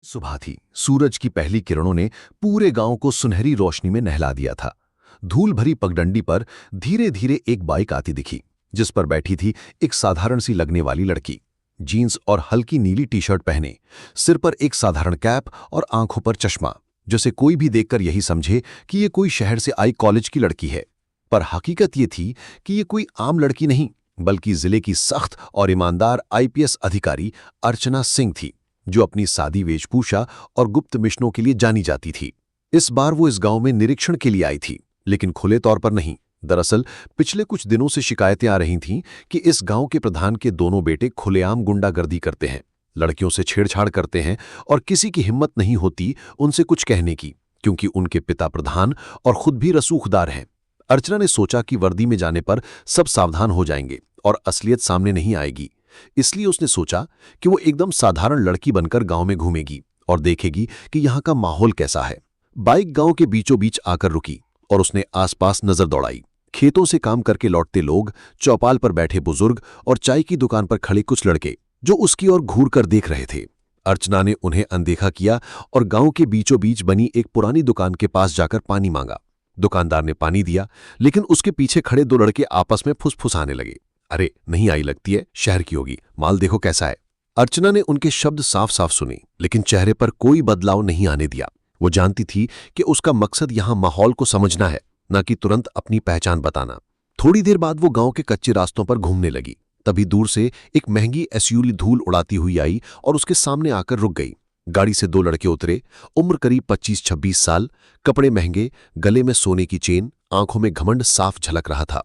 सुबह थी। सूरज की पहली किरणों ने पूरे गांव को सुनहरी रोशनी में नहला दिया था। धूल भरी पगडंडी पर धीरे धीरे एक बाइक आती दिखी, जिस पर बैठी थी एक साधारण सी लगने वाली लड़की। जीन्स और हल्की नीली टी शर्ट पहने, सिर पर एक साधारण कैप और आंखों पर चश्मा, जैसे कोई भी देखकर यही समझे कि ये कोई शहर से आई कॉलेज की लड़की है। पर हकीकत ये थी कि ये कोई आम लड़की नहीं, बल्कि जिले की सख्त और ईमानदार आईपीएस अधिकारी अर्चना सिंह थी, जो अपनी सादी वेशभूषा और गुप्त मिशनों के लिए जानी जाती थी। इस बार वो इस गांव में निरीक्षण के लिए आई थी, लेकिन खुले तौर पर नहीं। दरअसल पिछले कुछ दिनों से शिकायतें आ रही थीं कि इस गांव के प्रधान के दोनों बेटे खुलेआम गुंडागर्दी करते हैं, लड़कियों से छेड़छाड़ करते हैं, और किसी की हिम्मत नहीं होती उनसे कुछ कहने की, क्योंकि उनके पिता प्रधान और खुद भी रसूखदार हैं। अर्चना ने सोचा कि वर्दी में जाने पर सब सावधान हो जाएंगे और असलियत सामने नहीं आएगी। इसलिए उसने सोचा कि वो एकदम साधारण लड़की बनकर गांव में घूमेगी और देखेगी कि यहाँ का माहौल कैसा है। बाइक गांव के बीचों बीच आकर रुकी और उसने आसपास नजर दौड़ाई। खेतों से काम करके लौटते लोग, चौपाल पर बैठे बुजुर्ग और चाय की दुकान पर खड़े कुछ लड़के, जो उसकी ओर घूर कर देख रहे थे। अर्चना ने उन्हें अनदेखा किया और गांव के बीचों बीच बनी एक पुरानी दुकान के पास जाकर पानी मांगा। दुकानदार ने पानी दिया, लेकिन उसके पीछे खड़े दो लड़के आपस में फुसफुसाने लगे। अरे नहीं आई लगती है, शहर की होगी, माल देखो कैसा है। अर्चना ने उनके शब्द साफ साफ सुने, लेकिन चेहरे पर कोई बदलाव नहीं आने दिया। वो जानती थी कि उसका मकसद यहां माहौल को समझना है, न कि तुरंत अपनी पहचान बताना। थोड़ी देर बाद वो गांव के कच्चे रास्तों पर घूमने लगी। तभी दूर से एक महंगी एसयूवी धूल उड़ाती हुई आई और उसके सामने आकर रुक गई। गाड़ी से दो लड़के उतरे, उम्र करीब 25-26 साल, कपड़े महंगे, गले में सोने की चेन, आंखों में घमंड साफ झलक रहा था।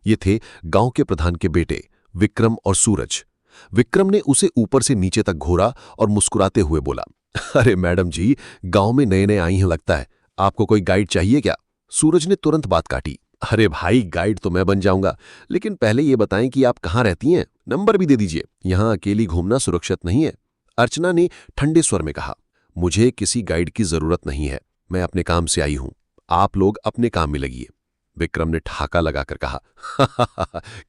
ये थे गांव के प्रधान के बेटे विक्रम और सूरज। विक्रम ने उसे ऊपर से नीचे तक घूरा और मुस्कुराते हुए बोला, अरे मैडम जी, गांव में नए नए आई हैं लगता है, आपको कोई गाइड चाहिए क्या? सूरज ने तुरंत बात काटी, अरे भाई, गाइड तो मैं बन जाऊंगा, लेकिन पहले ये बताएं कि आप कहाँ रहती हैं, नंबर भी दे दीजिए, यहां अकेली घूमना सुरक्षित नहीं है। अर्चना ने ठंडे स्वर में कहा, मुझे किसी गाइड की जरूरत नहीं है, मैं अपने काम से आई हूं, आप लोग अपने काम में लगिए। विक्रम ने ठहाका लगाकर कहा,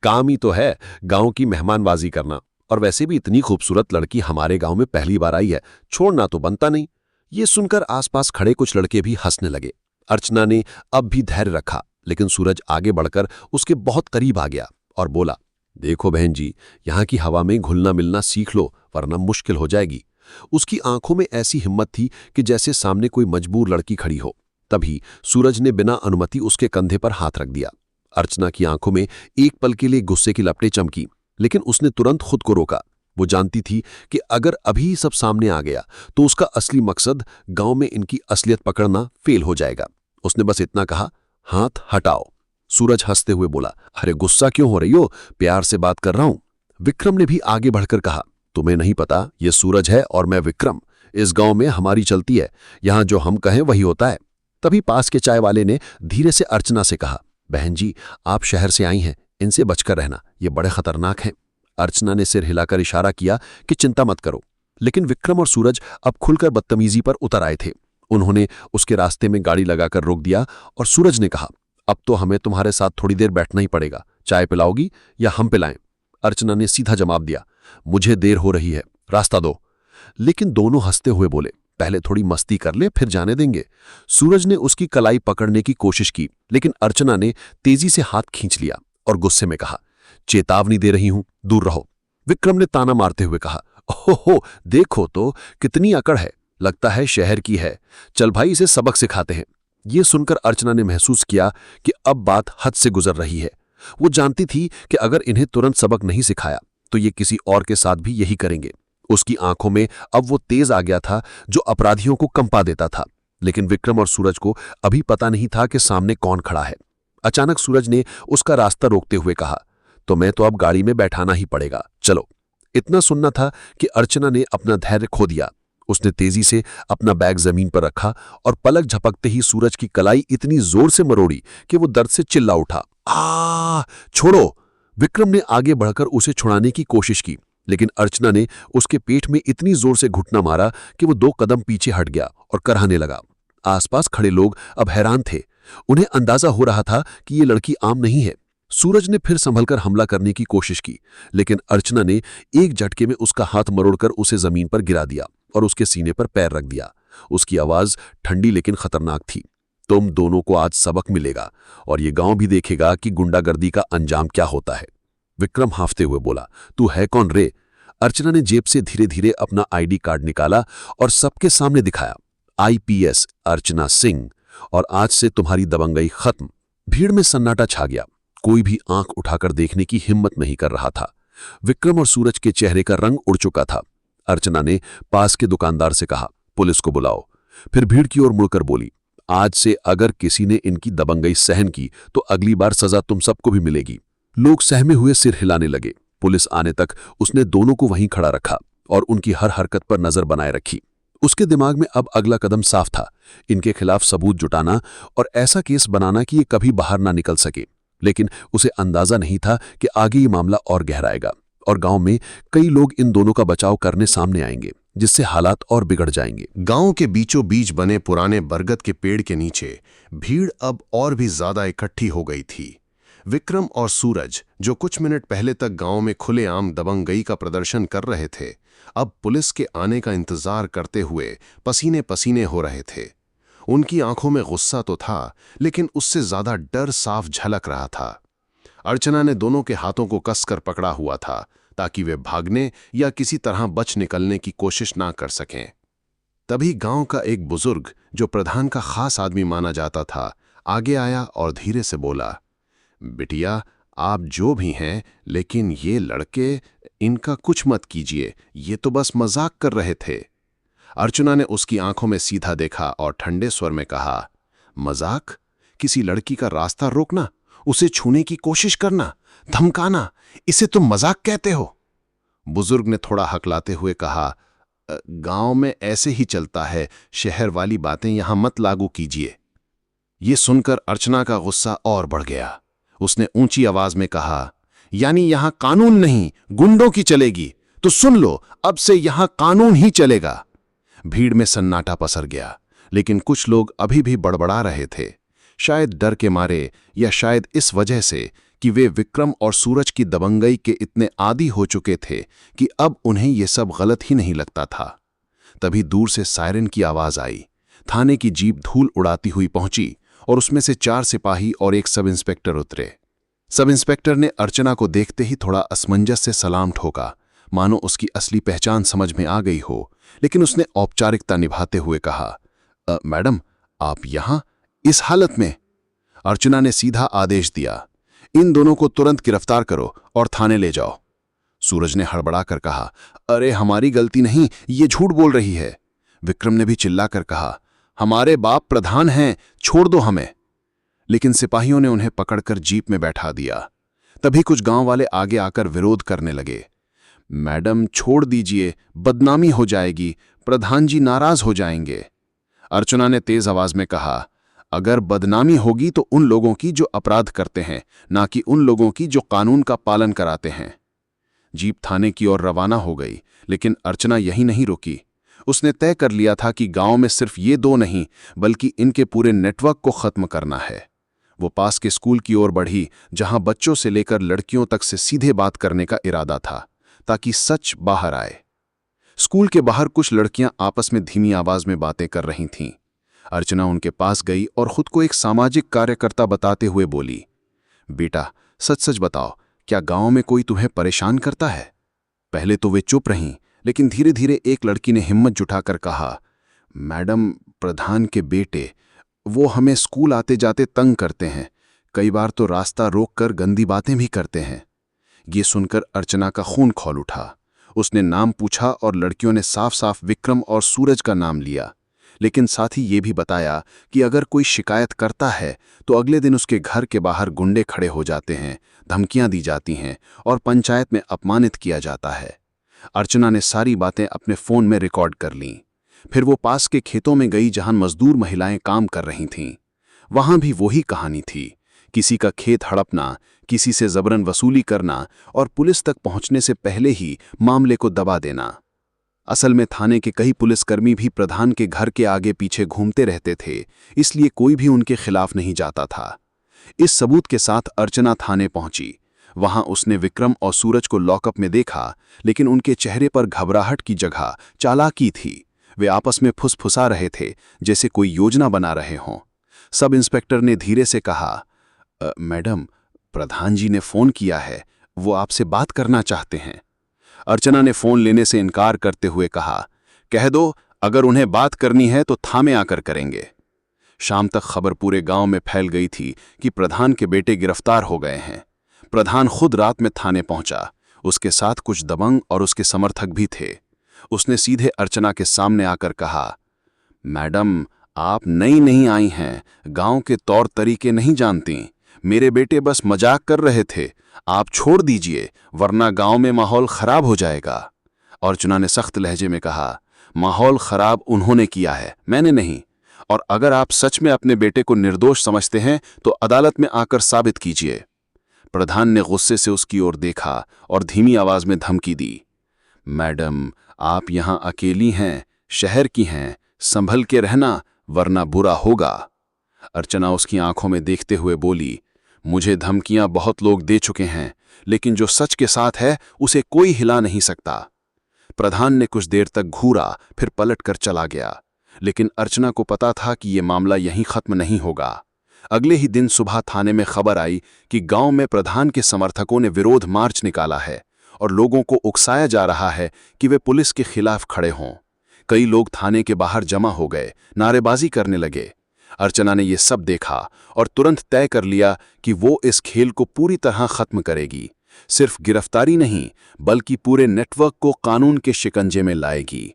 काम ही तो है गांव की मेहमानबाजी करना, और वैसे भी इतनी खूबसूरत लड़की हमारे गांव में पहली बार आई है, छोड़ना तो बनता नहीं। ये सुनकर आसपास खड़े कुछ लड़के भी हंसने लगे। अर्चना ने अब भी धैर्य रखा, लेकिन सूरज आगे बढ़कर उसके बहुत करीब आ गया और बोला, देखो बहन जी, यहाँ की हवा में घुलना मिलना सीख लो, वरना मुश्किल हो जाएगी। उसकी आंखों में ऐसी हिम्मत थी कि जैसे सामने कोई मजबूर लड़की खड़ी हो। तभी सूरज ने बिना अनुमति उसके कंधे पर हाथ रख दिया। अर्चना की आंखों में एक पल के लिए गुस्से की लपटें चमकी, लेकिन उसने तुरंत खुद को रोका। वो जानती थी कि अगर अभी सब सामने आ गया तो उसका असली मकसद गांव में इनकी असलियत पकड़ना फेल हो जाएगा। उसने बस इतना कहा, हाथ हटाओ। सूरज हंसते हुए बोला, अरे गुस्सा क्यों हो रही हो, प्यार से बात कर रहा हूं। विक्रम ने भी आगे बढ़कर कहा, तुम्हें नहीं पता, ये सूरज है और मैं विक्रम, इस गांव में हमारी चलती है, यहां जो हम कहें वही होता है। तभी पास के चाय वाले ने धीरे से अर्चना से कहा, बहन जी, आप शहर से आई हैं, इनसे बचकर रहना, ये बड़े खतरनाक हैं। अर्चना ने सिर हिलाकर इशारा किया कि चिंता मत करो, लेकिन विक्रम और सूरज अब खुलकर बदतमीजी पर उतर आए थे। उन्होंने उसके रास्ते में गाड़ी लगाकर रोक दिया और सूरज ने कहा, अब तो हमें तुम्हारे साथ थोड़ी देर बैठना ही पड़ेगा, चाय पिलाओगी या हम पिलाएं? अर्चना ने सीधा जवाब दिया, मुझे देर हो रही है, रास्ता दो। लेकिन दोनों हंसते हुए बोले, पहले थोड़ी मस्ती कर ले, फिर जाने देंगे। सूरज ने उसकी कलाई पकड़ने की कोशिश की, लेकिन अर्चना ने तेजी से हाथ खींच लिया और गुस्से में कहा, चेतावनी दे रही हूं, दूर रहो। विक्रम ने ताना मारते हुए कहा, ओहो, देखो तो कितनी अकड़ है, लगता है शहर की है, चल भाई इसे सबक सिखाते हैं। ये सुनकर अर्चना ने महसूस किया कि अब बात हद से गुजर रही है। वो जानती थी कि अगर इन्हें तुरंत सबक नहीं सिखाया तो ये किसी और के साथ भी यही करेंगे। उसकी आंखों में अब वो तेज आ गया था जो अपराधियों को कंपा देता था, लेकिन विक्रम और सूरज को अभी पता नहीं था कि सामने कौन खड़ा है। अचानक सूरज ने उसका रास्ता रोकते हुए कहा, तो मैं तो अब गाड़ी में बैठाना ही पड़ेगा, चलो। इतना सुनना था कि अर्चना ने अपना धैर्य खो दिया। उसने तेजी से अपना बैग जमीन पर रखा और पलक झपकते ही सूरज की कलाई इतनी जोर से मरोड़ी कि वो दर्द से चिल्ला उठा, छोड़ो। विक्रम ने आगे बढ़कर उसे छुड़ाने की कोशिश की, लेकिन अर्चना ने उसके पेट में इतनी जोर से घुटना मारा कि वो 2 कदम पीछे हट गया और कराहने लगा। आसपास खड़े लोग अब हैरान थे। उन्हें अंदाजा हो रहा था कि ये लड़की आम नहीं है। सूरज ने फिर संभलकर हमला करने की कोशिश की, लेकिन अर्चना ने एक झटके में उसका हाथ मरोड़कर उसे जमीन पर गिरा दिया और उसके सीने पर पैर रख दिया। उसकी आवाज ठंडी लेकिन खतरनाक थी। तुम दोनों को आज सबक मिलेगा और ये गांव भी देखेगा कि गुंडागर्दी का अंजाम क्या होता है। विक्रम हांफते हुए बोला, तू है कौन रे? अर्चना ने जेब से धीरे धीरे अपना आईडी कार्ड निकाला और सबके सामने दिखाया। आईपीएस अर्चना सिंह, और आज से तुम्हारी दबंगई खत्म। भीड़ में सन्नाटा छा गया। कोई भी आंख उठाकर देखने की हिम्मत नहीं कर रहा था। विक्रम और सूरज के चेहरे का रंग उड़ चुका था। अर्चना ने पास के दुकानदार से कहा, पुलिस को बुलाओ। फिर भीड़ की ओर मुड़कर बोली, आज से अगर किसी ने इनकी दबंगई सहन की तो अगली बार सजा तुम सबको भी मिलेगी। लोग सहमे हुए सिर हिलाने लगे। पुलिस आने तक उसने दोनों को वहीं खड़ा रखा और उनकी हर हरकत पर नजर बनाए रखी। उसके दिमाग में अब अगला कदम साफ था, इनके खिलाफ सबूत जुटाना और ऐसा केस बनाना कि ये कभी बाहर ना निकल सके। लेकिन उसे अंदाजा नहीं था कि आगे ये मामला और गहराएगा और गांव में कई लोग इन दोनों का बचाव करने सामने आएंगे, जिससे हालात और बिगड़ जाएंगे। गांव के बीचों बीच बने पुराने बरगद के पेड़ के नीचे भीड़ अब और भी ज्यादा इकट्ठी हो गई थी। विक्रम और सूरज, जो कुछ मिनट पहले तक गांव में खुलेआम दबंगई का प्रदर्शन कर रहे थे, अब पुलिस के आने का इंतजार करते हुए पसीने पसीने हो रहे थे। उनकी आंखों में गुस्सा तो था, लेकिन उससे ज्यादा डर साफ झलक रहा था। अर्चना ने दोनों के हाथों को कसकर पकड़ा हुआ था ताकि वे भागने या किसी तरह बच निकलने की कोशिश ना कर सकें। तभी गांव का एक बुजुर्ग, जो प्रधान का खास आदमी माना जाता था, आगे आया और धीरे से बोला, बिटिया, आप जो भी हैं, लेकिन ये लड़के, इनका कुछ मत कीजिए, ये तो बस मजाक कर रहे थे। अर्चना ने उसकी आंखों में सीधा देखा और ठंडे स्वर में कहा, मजाक? किसी लड़की का रास्ता रोकना, उसे छूने की कोशिश करना, धमकाना, इसे तुम मजाक कहते हो? बुजुर्ग ने थोड़ा हकलाते हुए कहा, गांव में ऐसे ही चलता है, शहर वाली बातें यहां मत लागू कीजिए। ये सुनकर अर्चना का गुस्सा और बढ़ गया। उसने ऊंची आवाज में कहा, यानी यहां कानून नहीं, गुंडों की चलेगी? तो सुन लो, अब से यहां कानून ही चलेगा। भीड़ में सन्नाटा पसर गया, लेकिन कुछ लोग अभी भी बड़बड़ा रहे थे, शायद डर के मारे या शायद इस वजह से कि वे विक्रम और सूरज की दबंगई के इतने आदी हो चुके थे कि अब उन्हें यह सब गलत ही नहीं लगता था। तभी दूर से सायरन की आवाज आई। थाने की जीप धूल उड़ाती हुई पहुंची और उसमें से 4 सिपाही और एक सब इंस्पेक्टर उतरे। सब इंस्पेक्टर ने अर्चना को देखते ही थोड़ा असमंजस से सलाम ठोका, मानो उसकी असली पहचान समझ में आ गई हो, लेकिन उसने औपचारिकता निभाते हुए कहा, मैडम, आप यहां इस हालत में? अर्चना ने सीधा आदेश दिया, इन दोनों को तुरंत गिरफ्तार करो और थाने ले जाओ। सूरज ने हड़बड़ाकर कहा, अरे हमारी गलती नहीं, ये झूठ बोल रही है। विक्रम ने भी चिल्लाकर कहा, हमारे बाप प्रधान हैं, छोड़ दो हमें। लेकिन सिपाहियों ने उन्हें पकड़कर जीप में बैठा दिया। तभी कुछ गांव वाले आगे आकर विरोध करने लगे, मैडम छोड़ दीजिए, बदनामी हो जाएगी, प्रधान जी नाराज हो जाएंगे। अर्चना ने तेज आवाज में कहा, अगर बदनामी होगी तो उन लोगों की जो अपराध करते हैं, ना कि उन लोगों की जो कानून का पालन कराते हैं। जीप थाने की ओर रवाना हो गई, लेकिन अर्चना यहीं नहीं रुकी। उसने तय कर लिया था कि गांव में सिर्फ ये 2 नहीं, बल्कि इनके पूरे नेटवर्क को खत्म करना है। वो पास के स्कूल की ओर बढ़ी, जहां बच्चों से लेकर लड़कियों तक से सीधे बात करने का इरादा था, ताकि सच बाहर आए। स्कूल के बाहर कुछ लड़कियां आपस में धीमी आवाज में बातें कर रही थीं। अर्चना उनके पास गई और खुद को एक सामाजिक कार्यकर्ता बताते हुए बोली, बेटा, सच सच बताओ, क्या गांव में कोई तुम्हें परेशान करता है? पहले तो वे चुप रहीं, लेकिन धीरे धीरे एक लड़की ने हिम्मत जुटाकर कहा, मैडम, प्रधान के बेटे, वो हमें स्कूल आते जाते तंग करते हैं, कई बार तो रास्ता रोककर गंदी बातें भी करते हैं। ये सुनकर अर्चना का खून खौल उठा। उसने नाम पूछा और लड़कियों ने साफ साफ विक्रम और सूरज का नाम लिया, लेकिन साथ ही ये भी बताया कि अगर कोई शिकायत करता है तो अगले दिन उसके घर के बाहर गुंडे खड़े हो जाते हैं, धमकियां दी जाती हैं और पंचायत में अपमानित किया जाता है। अर्चना ने सारी बातें अपने फोन में रिकॉर्ड कर लीं। फिर वो पास के खेतों में गई जहां मजदूर महिलाएं काम कर रही थीं। वहां भी वही कहानी थी, किसी का खेत हड़पना, किसी से जबरन वसूली करना और पुलिस तक पहुंचने से पहले ही मामले को दबा देना। असल में थाने के कई पुलिसकर्मी भी प्रधान के घर के आगे पीछे घूमते रहते थे, इसलिए कोई भी उनके खिलाफ नहीं जाता था। इस सबूत के साथ अर्चना थाने पहुंची। वहां उसने विक्रम और सूरज को लॉकअप में देखा, लेकिन उनके चेहरे पर घबराहट की जगह चालाकी थी। वे आपस में फुसफुसा रहे थे, जैसे कोई योजना बना रहे हों। सब इंस्पेक्टर ने धीरे से कहा, मैडम, प्रधान जी ने फोन किया है, वो आपसे बात करना चाहते हैं। अर्चना ने फोन लेने से इनकार करते हुए कहा, कह दो, अगर उन्हें बात करनी है तो थाने आकर करेंगे। शाम तक खबर पूरे गांव में फैल गई थी कि प्रधान के बेटे गिरफ्तार हो गए हैं। प्रधान खुद रात में थाने पहुंचा। उसके साथ कुछ दबंग और उसके समर्थक भी थे। उसने सीधे अर्चना के सामने आकर कहा, मैडम, आप नई नहीं आई हैं, गांव के तौर तरीके नहीं जानती। मेरे बेटे बस मजाक कर रहे थे, आप छोड़ दीजिए, वरना गांव में माहौल खराब हो जाएगा। अर्चना ने सख्त लहजे में कहा, माहौल खराब उन्होंने किया है, मैंने नहीं। और अगर आप सच में अपने बेटे को निर्दोष समझते हैं तो अदालत में आकर साबित कीजिए। प्रधान ने गुस्से से उसकी ओर देखा और धीमी आवाज में धमकी दी, मैडम, आप यहां अकेली हैं, शहर की हैं, संभल के रहना, वरना बुरा होगा। अर्चना उसकी आंखों में देखते हुए बोली, मुझे धमकियां बहुत लोग दे चुके हैं, लेकिन जो सच के साथ है उसे कोई हिला नहीं सकता। प्रधान ने कुछ देर तक घूरा, फिर पलटकर चला गया। लेकिन अर्चना को पता था कि ये मामला यहीं खत्म नहीं होगा। अगले ही दिन सुबह थाने में खबर आई कि गांव में प्रधान के समर्थकों ने विरोध मार्च निकाला है और लोगों को उकसाया जा रहा है कि वे पुलिस के खिलाफ खड़े हों। कई लोग थाने के बाहर जमा हो गए, नारेबाजी करने लगे। अर्चना ने यह सब देखा और तुरंत तय कर लिया कि वो इस खेल को पूरी तरह खत्म करेगी। सिर्फ गिरफ्तारी नहीं, बल्कि पूरे नेटवर्क को कानून के शिकंजे में लाएगी।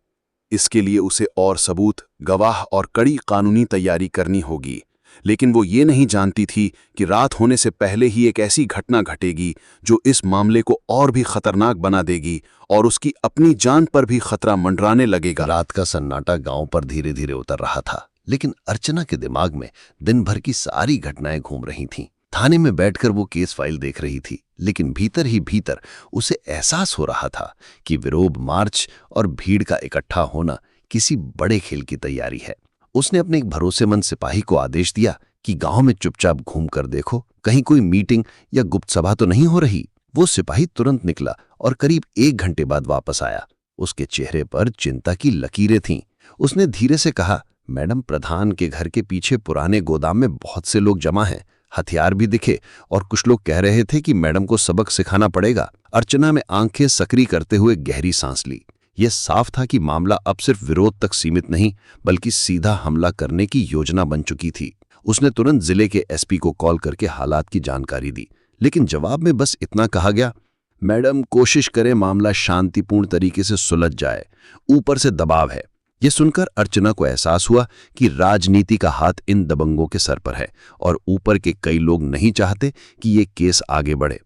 इसके लिए उसे और सबूत, गवाह और कड़ी कानूनी तैयारी करनी होगी। लेकिन वो ये नहीं जानती थी कि रात होने से पहले ही एक ऐसी घटना घटेगी जो इस मामले को और भी खतरनाक बना देगी और उसकी अपनी जान पर भी खतरा मंडराने लगेगा। रात का सन्नाटा गांव पर धीरे धीरे उतर रहा था, लेकिन अर्चना के दिमाग में दिन भर की सारी घटनाएं घूम रही थीं। थाने में बैठकर वो केस फाइल देख रही थी, लेकिन भीतर ही भीतर उसे एहसास हो रहा था कि विरोध मार्च और भीड़ का इकट्ठा होना किसी बड़े खेल की तैयारी है। उसने अपने एक भरोसेमंद सिपाही को आदेश दिया कि गांव में चुपचाप घूम कर देखो, कहीं कोई मीटिंग या गुप्त सभा तो नहीं हो रही। वो सिपाही तुरंत निकला और करीब 1 घंटे बाद वापस आया। उसके चेहरे पर चिंता की लकीरें थीं। उसने धीरे से कहा, मैडम, प्रधान के घर के पीछे पुराने गोदाम में बहुत से लोग जमा हैं, हथियार भी दिखे और कुछ लोग कह रहे थे कि मैडम को सबक सिखाना पड़ेगा। अर्चना में आंखें सक्रिय करते हुए गहरी सांस ली। यह साफ था कि मामला अब सिर्फ विरोध तक सीमित नहीं, बल्कि सीधा हमला करने की योजना बन चुकी थी। उसने तुरंत जिले के एसपी को कॉल करके हालात की जानकारी दी, लेकिन जवाब में बस इतना कहा गया, मैडम, कोशिश करें मामला शांतिपूर्ण तरीके से सुलझ जाए, ऊपर से दबाव है। यह सुनकर अर्चना को एहसास हुआ कि राजनीति का हाथ इन दबंगों के सर पर है और ऊपर के कई लोग नहीं चाहते कि ये केस आगे बढ़े।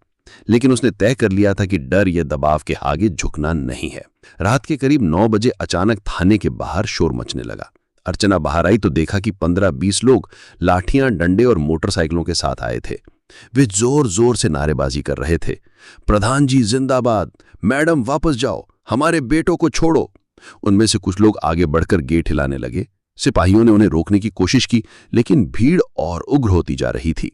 लेकिन उसने तय कर लिया था कि डर या दबाव के आगे झुकना नहीं है। रात के करीब 9 बजे अचानक थाने के बाहर शोर मचने लगा। अर्चना बाहर आई तो देखा कि 15-20 लोग लाठियां, डंडे और मोटरसाइकिलों के साथ आए थे। वे जोर जोर से नारेबाजी कर रहे थे, प्रधान जी जिंदाबाद, मैडम वापस जाओ, हमारे बेटों को छोड़ो। उनमें से कुछ लोग आगे बढ़कर गेट हिलाने लगे। सिपाहियों ने उन्हें रोकने की कोशिश की, लेकिन भीड़ और उग्र होती जा रही थी।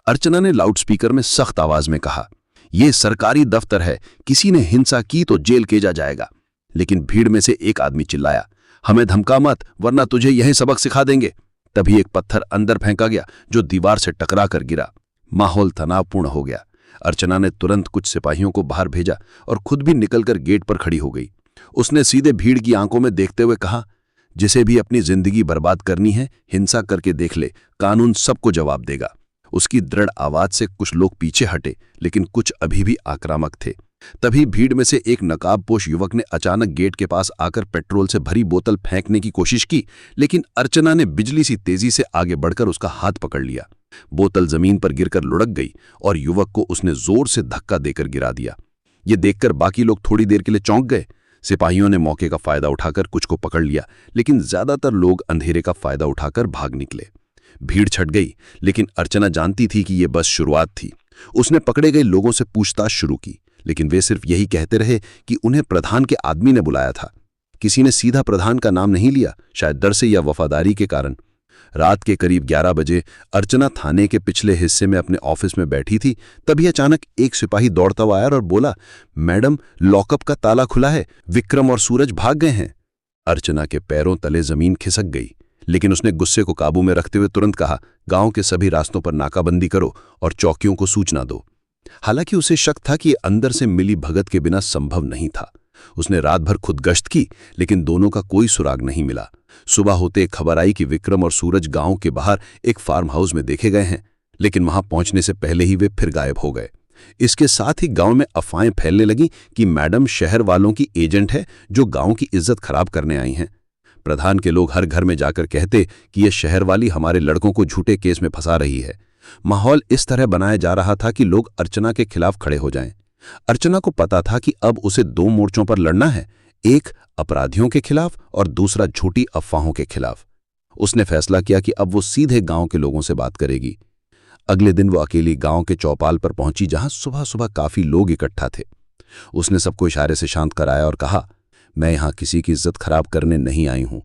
अर्चना ने लाउडस्पीकर में सख्त आवाज में कहा, यह सरकारी दफ्तर है, किसी ने हिंसा की तो जेल भेजा जाएगा। लेकिन भीड़ में से एक आदमी चिल्लाया, हमें धमका मत, वरना तुझे यही सबक सिखा देंगे। तभी एक पत्थर अंदर फेंका गया जो दीवार से टकरा कर गिरा। माहौल तनावपूर्ण हो गया। अर्चना ने तुरंत कुछ सिपाहियों को बाहर भेजा और खुद भी निकलकर गेट पर खड़ी हो गई। उसने सीधे भीड़ की आंखों में देखते हुए कहा, जिसे भी अपनी जिंदगी बर्बाद करनी है, हिंसा करके देख ले, कानून सबको जवाब देगा। उसकी दृढ़ आवाज से कुछ लोग पीछे हटे, लेकिन कुछ अभी भी आक्रामक थे। तभी भीड़ में से एक नकाबपोश युवक ने अचानक गेट के पास आकर पेट्रोल से भरी बोतल फेंकने की कोशिश की, लेकिन अर्चना ने बिजली सी तेजी से आगे बढ़कर उसका हाथ पकड़ लिया। बोतल जमीन पर गिरकर लुढ़क गई और युवक को उसने जोर से धक्का देकर गिरा दिया। ये देखकर बाकी लोग थोड़ी देर के लिए चौंक गए। सिपाहियों ने मौके का फायदा उठाकर कुछ को पकड़ लिया, लेकिन ज्यादातर लोग अंधेरे का फायदा उठाकर भाग निकले। भीड़ छट गई, लेकिन अर्चना जानती थी कि यह बस शुरुआत थी। उसने पकड़े गए लोगों से पूछताछ शुरू की, लेकिन वे सिर्फ यही कहते रहे कि उन्हें प्रधान के आदमी ने बुलाया था। किसी ने सीधा प्रधान का नाम नहीं लिया, शायद डर से या वफादारी के कारण। रात के करीब 11 बजे अर्चना थाने के पिछले हिस्से में अपने ऑफिस में बैठी थी। तभी अचानक एक सिपाही दौड़ता हुआ आया और बोला, मैडम, लॉकअप का ताला खुला है, विक्रम और सूरज भाग गए हैं। अर्चना के पैरों तले जमीन खिसक गई, लेकिन उसने गुस्से को काबू में रखते हुए तुरंत कहा, गांव के सभी रास्तों पर नाकाबंदी करो और चौकियों को सूचना दो। हालांकि उसे शक था कि अंदर से मिली भगत के बिना संभव नहीं था। उसने रात भर खुद गश्त की, लेकिन दोनों का कोई सुराग नहीं मिला। सुबह होते खबर आई कि विक्रम और सूरज गांव के बाहर एक फार्म हाउस में देखे गए हैं, लेकिन वहां पहुंचने से पहले ही वे फिर गायब हो गए। इसके साथ ही गांव में अफवाहें फैलने लगी कि मैडम शहर वालों की एजेंट है जो गांव की इज्जत खराब करने आई हैं। प्रधान के लोग हर घर में जाकर कहते कि यह शहर वाली हमारे लड़कों को झूठे केस में फंसा रही है। माहौल इस तरह बनाया जा रहा था कि लोग अर्चना के खिलाफ खड़े हो जाएं। अर्चना को पता था कि अब उसे 2 मोर्चों पर लड़ना है, एक अपराधियों के खिलाफ और दूसरा झूठी अफवाहों के खिलाफ। उसने फैसला किया कि अब वो सीधे गांव के लोगों से बात करेगी। अगले दिन वो अकेली गांव के चौपाल पर पहुंची, जहां सुबह सुबह काफी लोग इकट्ठा थे। उसने सबको इशारे से शांत कराया और कहा, मैं यहां किसी की इज्जत खराब करने नहीं आई हूं।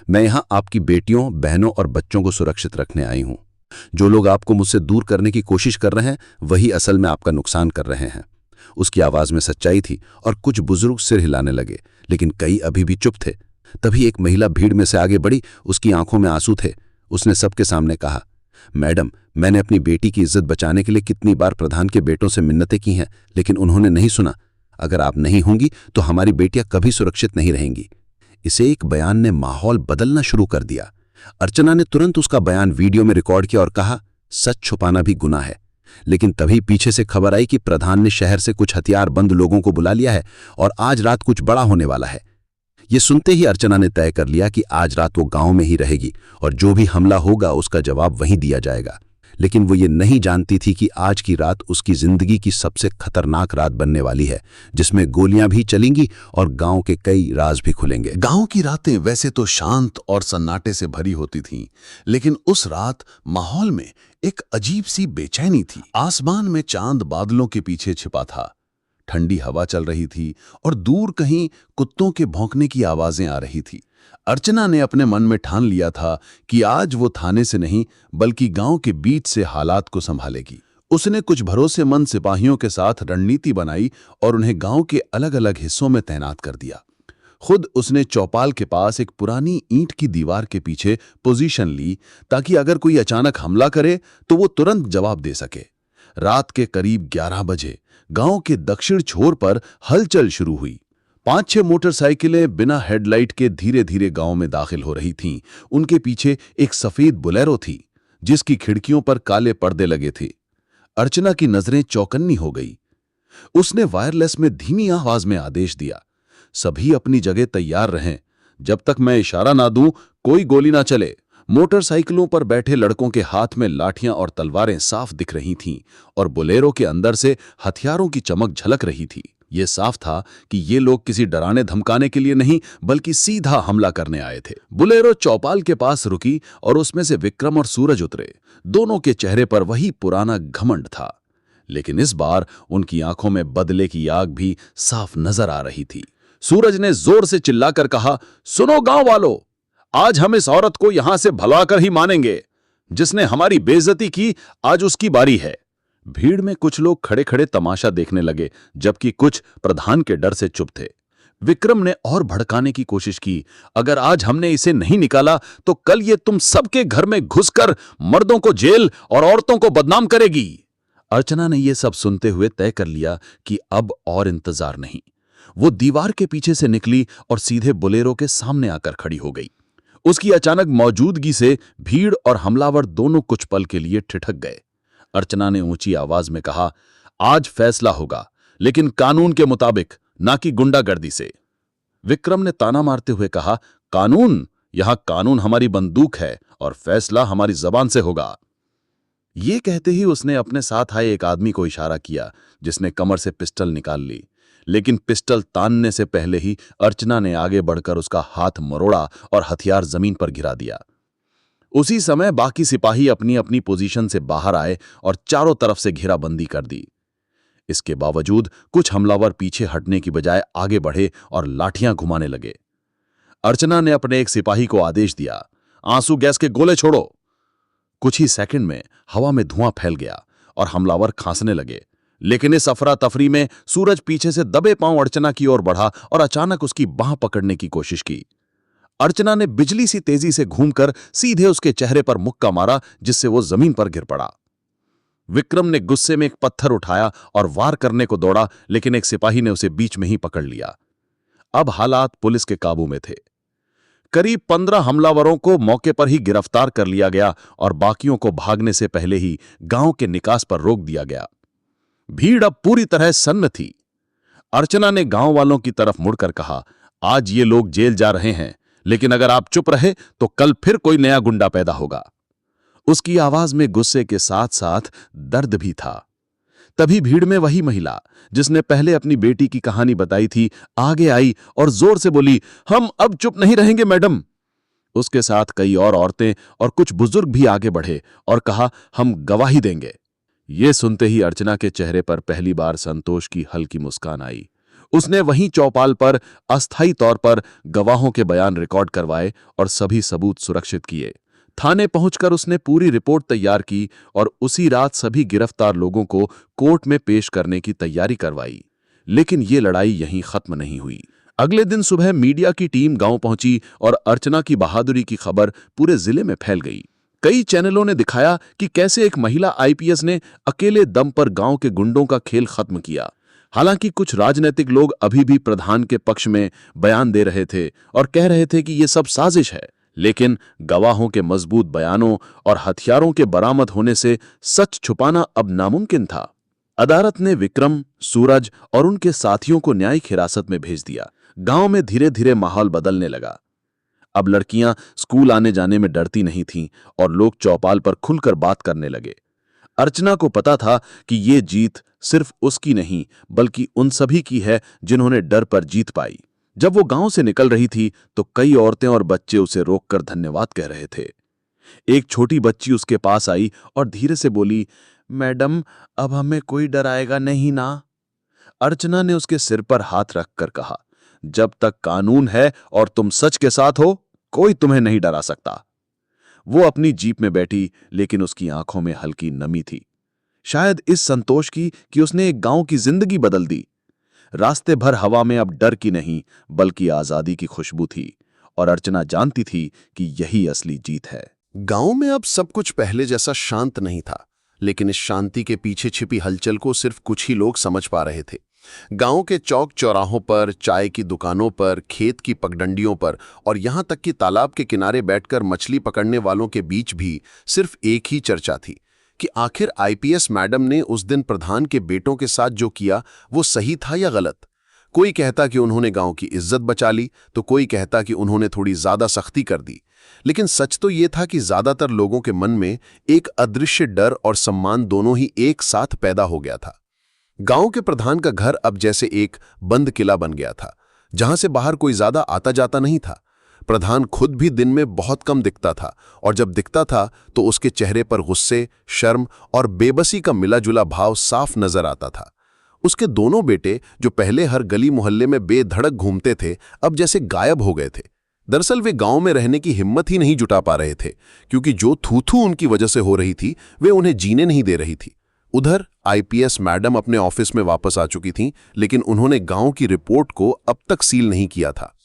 मैं यहां आपकी बेटियों, बहनों और बच्चों को सुरक्षित रखने आई हूं। जो लोग आपको मुझसे दूर करने की कोशिश कर रहे हैं, वही असल में आपका नुकसान कर रहे हैं। उसकी आवाज में सच्चाई थी और कुछ बुजुर्ग सिर हिलाने लगे, लेकिन कई अभी भी चुप थे। तभी एक महिला भीड़ में से आगे बढ़ी, उसकी आंखों में आंसू थे। उसने सबके सामने कहा, मैडम, मैंने अपनी बेटी की इज्जत बचाने के लिए कितनी बार प्रधान के बेटों से मिन्नतें की हैं, लेकिन उन्होंने नहीं सुना। अगर आप नहीं होंगी तो हमारी बेटियां कभी सुरक्षित नहीं रहेंगी। इसे एक बयान ने माहौल बदलना शुरू कर दिया। अर्चना ने तुरंत उसका बयान वीडियो में रिकॉर्ड किया और कहा, सच छुपाना भी गुनाह है। लेकिन तभी पीछे से खबर आई कि प्रधान ने शहर से कुछ हथियारबंद लोगों को बुला लिया है और आज रात कुछ बड़ा होने वाला है। ये सुनते ही अर्चना ने तय कर लिया कि आज रात वो गांव में ही रहेगी और जो भी हमला होगा उसका जवाब वहीं दिया जाएगा। लेकिन वो ये नहीं जानती थी कि आज की रात उसकी जिंदगी की सबसे खतरनाक रात बनने वाली है, जिसमें गोलियां भी चलेंगी और गांव के कई राज भी खुलेंगे। गांव की रातें वैसे तो शांत और सन्नाटे से भरी होती थीं, लेकिन उस रात माहौल में एक अजीब सी बेचैनी थी। आसमान में चांद बादलों के पीछे छिपा था, ठंडी हवा चल रही थी और दूर कहीं कुत्तों के भौंकने की आवाजें आ रही थी। अर्चना ने अपने मन में ठान लिया था कि आज वो थाने से नहीं बल्कि गांव के बीच से हालात को संभालेगी। उसने कुछ भरोसेमंद सिपाहियों के साथ रणनीति बनाई और उन्हें गांव के अलग अलग हिस्सों में तैनात कर दिया। खुद उसने चौपाल के पास एक पुरानी ईंट की दीवार के पीछे पोजीशन ली, ताकि अगर कोई अचानक हमला करे तो वो तुरंत जवाब दे सके। रात के करीब 11 बजे गांव के दक्षिण छोर पर हलचल शुरू हुई। 5-6 मोटरसाइकिलें बिना हेडलाइट के धीरे धीरे गांव में दाखिल हो रही थीं। उनके पीछे एक सफेद बोलेरो थी, जिसकी खिड़कियों पर काले पर्दे लगे थे। अर्चना की नजरें चौकन्नी हो गई। उसने वायरलेस में धीमी आवाज में आदेश दिया, सभी अपनी जगह तैयार रहें। जब तक मैं इशारा ना दूं, कोई गोली ना चले। मोटरसाइकिलों पर बैठे लड़कों के हाथ में लाठियां और तलवारें साफ दिख रही थीं और बोलेरो के अंदर से हथियारों की चमक झलक रही थी। ये साफ था कि ये लोग किसी डराने धमकाने के लिए नहीं बल्कि सीधा हमला करने आए थे। बोलेरो चौपाल के पास रुकी और उसमें से विक्रम और सूरज उतरे। दोनों के चेहरे पर वही पुराना घमंड था, लेकिन इस बार उनकी आंखों में बदले की आग भी साफ नजर आ रही थी। सूरज ने जोर से चिल्लाकर कहा, सुनो गांव वालों, आज हम इस औरत को यहां से भगाकर ही मानेंगे। जिसने हमारी बेइज्जती की, आज उसकी बारी है। भीड़ में कुछ लोग खड़े खड़े तमाशा देखने लगे, जबकि कुछ प्रधान के डर से चुप थे। विक्रम ने और भड़काने की कोशिश की, अगर आज हमने इसे नहीं निकाला तो कल ये तुम सबके घर में घुसकर मर्दों को जेल और औरतों को बदनाम करेगी। अर्चना ने यह सब सुनते हुए तय कर लिया कि अब और इंतजार नहीं। वो दीवार के पीछे से निकली और सीधे बोलेरो के सामने आकर खड़ी हो गई। उसकी अचानक मौजूदगी से भीड़ और हमलावर दोनों कुछ पल के लिए ठिठक गए। अर्चना ने ऊंची आवाज में कहा, आज फैसला होगा, लेकिन कानून के मुताबिक, ना कि गुंडागर्दी से। विक्रम ने ताना मारते हुए कहा, कानून? यहां कानून हमारी बंदूक है और फैसला हमारी जबान से होगा। ये कहते ही उसने अपने साथ आए एक आदमी को इशारा किया, जिसने कमर से पिस्टल निकाल ली। लेकिन पिस्टल तानने से पहले ही अर्चना ने आगे बढ़कर उसका हाथ मरोड़ा और हथियार जमीन पर गिरा दिया। उसी समय बाकी सिपाही अपनी अपनी पोजीशन से बाहर आए और चारों तरफ से घेराबंदी कर दी। इसके बावजूद कुछ हमलावर पीछे हटने की बजाय आगे बढ़े और लाठियां घुमाने लगे। अर्चना ने अपने एक सिपाही को आदेश दिया, आंसू गैस के गोले छोड़ो। कुछ ही सेकंड में हवा में धुआं फैल गया और हमलावर खांसने लगे। लेकिन इस अफरा तफरी में सूरज पीछे से दबे पांव अर्चना की ओर बढ़ा और अचानक उसकी बांह पकड़ने की कोशिश की। अर्चना ने बिजली सी तेजी से घूमकर सीधे उसके चेहरे पर मुक्का मारा, जिससे वो जमीन पर गिर पड़ा। विक्रम ने गुस्से में एक पत्थर उठाया और वार करने को दौड़ा, लेकिन एक सिपाही ने उसे बीच में ही पकड़ लिया। अब हालात पुलिस के काबू में थे। करीब 15 हमलावरों को मौके पर ही गिरफ्तार कर लिया गया और बाकियों को भागने से पहले ही गांव के निकास पर रोक दिया गया। भीड़ अब पूरी तरह सन्न थी। अर्चना ने गांव वालों की तरफ मुड़कर कहा, आज ये लोग जेल जा रहे हैं, लेकिन अगर आप चुप रहे तो कल फिर कोई नया गुंडा पैदा होगा। उसकी आवाज में गुस्से के साथ साथ दर्द भी था। तभी भीड़ में वही महिला जिसने पहले अपनी बेटी की कहानी बताई थी आगे आई और जोर से बोली, हम अब चुप नहीं रहेंगे मैडम। उसके साथ कई और औरतें और कुछ बुजुर्ग भी आगे बढ़े और कहा, हम गवाही देंगे। ये सुनते ही अर्चना के चेहरे पर पहली बार संतोष की हल्की मुस्कान आई। उसने वहीं चौपाल पर अस्थायी तौर पर गवाहों के बयान रिकॉर्ड करवाए और सभी सबूत सुरक्षित किए। थाने पहुंचकर उसने पूरी रिपोर्ट तैयार की और उसी रात सभी गिरफ्तार लोगों को कोर्ट में पेश करने की तैयारी करवाई। लेकिन ये लड़ाई यहीं खत्म नहीं हुई। अगले दिन सुबह मीडिया की टीम गांव पहुंची और अर्चना की बहादुरी की खबर पूरे जिले में फैल गई। कई चैनलों ने दिखाया कि कैसे एक महिला आईपीएस ने अकेले दम पर गांव के गुंडों का खेल खत्म किया। हालांकि कुछ राजनीतिक लोग अभी भी प्रधान के पक्ष में बयान दे रहे थे और कह रहे थे कि यह सब साजिश है, लेकिन गवाहों के मजबूत बयानों और हथियारों के बरामद होने से सच छुपाना अब नामुमकिन था। अदालत ने विक्रम, सूरज और उनके साथियों को न्यायिक हिरासत में भेज दिया। गांव में धीरे धीरे माहौल बदलने लगा। अब लड़कियां स्कूल आने जाने में डरती नहीं थीं और लोग चौपाल पर खुलकर बात करने लगे। अर्चना को पता था कि ये जीत सिर्फ उसकी नहीं बल्कि उन सभी की है जिन्होंने डर पर जीत पाई। जब वो गांव से निकल रही थी तो कई औरतें और बच्चे उसे रोककर धन्यवाद कह रहे थे। एक छोटी बच्ची उसके पास आई और धीरे से बोली, मैडम अब हमें कोई डराएगा नहीं ना? अर्चना ने उसके सिर पर हाथ रखकर कहा, जब तक कानून है और तुम सच के साथ हो, कोई तुम्हें नहीं डरा सकता। वो अपनी जीप में बैठी, लेकिन उसकी आंखों में हल्की नमी थी, शायद इस संतोष की कि उसने एक गांव की जिंदगी बदल दी। रास्ते भर हवा में अब डर की नहीं बल्कि आजादी की खुशबू थी और अर्चना जानती थी कि यही असली जीत है। गांव में अब सब कुछ पहले जैसा शांत नहीं था, लेकिन इस शांति के पीछे छिपी हलचल को सिर्फ कुछ ही लोग समझ पा रहे थे। गांव के चौक चौराहों पर, चाय की दुकानों पर, खेत की पगडंडियों पर और यहां तक कि तालाब के किनारे बैठकर मछली पकड़ने वालों के बीच भी सिर्फ एक ही चर्चा थी कि आखिर आईपीएस मैडम ने उस दिन प्रधान के बेटों के साथ जो किया वो सही था या गलत। कोई कहता कि उन्होंने गांव की इज्जत बचा ली, तो कोई कहता कि उन्होंने थोड़ी ज्यादा सख्ती कर दी। लेकिन सच तो ये था कि ज्यादातर लोगों के मन में एक अदृश्य डर और सम्मान दोनों ही एक साथ पैदा हो गया था। गांव के प्रधान का घर अब जैसे एक बंद किला बन गया था, जहां से बाहर कोई ज्यादा आता जाता नहीं था। प्रधान खुद भी दिन में बहुत कम दिखता था और जब दिखता था तो उसके चेहरे पर गुस्से, शर्म और बेबसी का मिला जुला भाव साफ नजर आता था। उसके दोनों बेटे जो पहले हर गली मोहल्ले में बेधड़क घूमते थे, अब जैसे गायब हो गए थे। दरअसल वे गांव में रहने की हिम्मत ही नहीं जुटा पा रहे थे, क्योंकि जो थू-थू उनकी वजह से हो रही थी वे उन्हें जीने नहीं दे रही थी। उधर आईपीएस मैडम अपने ऑफिस में वापस आ चुकी थीं, लेकिन उन्होंने गांव की रिपोर्ट को अब तक सील नहीं किया था।